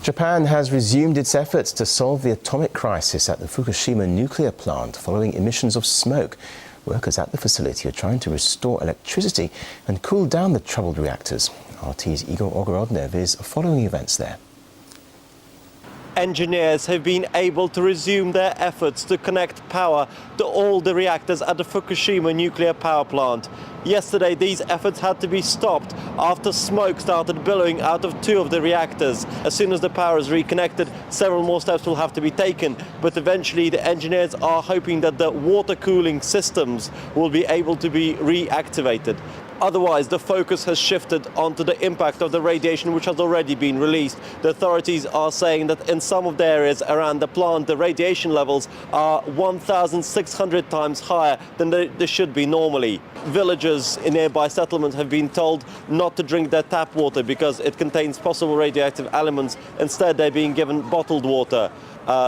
Japan has resumed its efforts to solve the atomic crisis at the Fukushima nuclear plant following emissions of smoke. Workers at the facility are trying to restore electricity and cool down the troubled reactors. RT's Igor Ogorodnev is following events there. Engineers have been able to resume their efforts to connect power to all the reactors at the Fukushima nuclear power plant. Yesterday, these efforts had to be stopped after smoke started billowing out of two of the reactors. As soon as the power is reconnected, several more steps will have to be taken, but eventually the engineers are hoping that the water cooling systems will be able to be reactivated. Otherwise, the focus has shifted onto the impact of the radiation which has already been released. The authorities are saying that in some of the areas around the plant, the radiation levels are 1,600 times higher than they should be normally. Villagers in nearby settlements have been told not to drink their tap water because it contains possible radioactive elements. Instead, they're being given bottled water.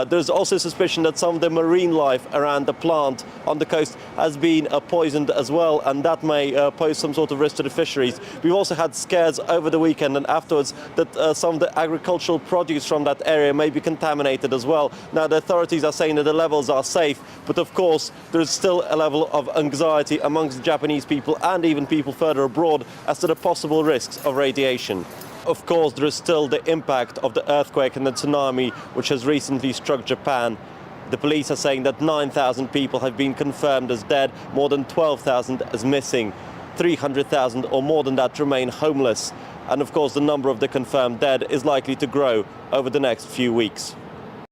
There's also suspicion that some of the marine life around the plant on the coast has been poisoned as well, and that may pose some sort of risk to the fisheries. We've also had scares over the weekend and afterwards that some of the agricultural produce from that area may be contaminated as well. Now, the authorities are saying that the levels are safe, but of course there is still a level of anxiety amongst the Japanese people and even people further abroad as to the possible risks of radiation. Of course, there is still the impact of the earthquake and the tsunami which has recently struck Japan. The police are saying that 9,000 people have been confirmed as dead, more than 12,000 as missing. 300,000 or more than that remain homeless. And of course, the number of the confirmed dead is likely to grow over the next few weeks.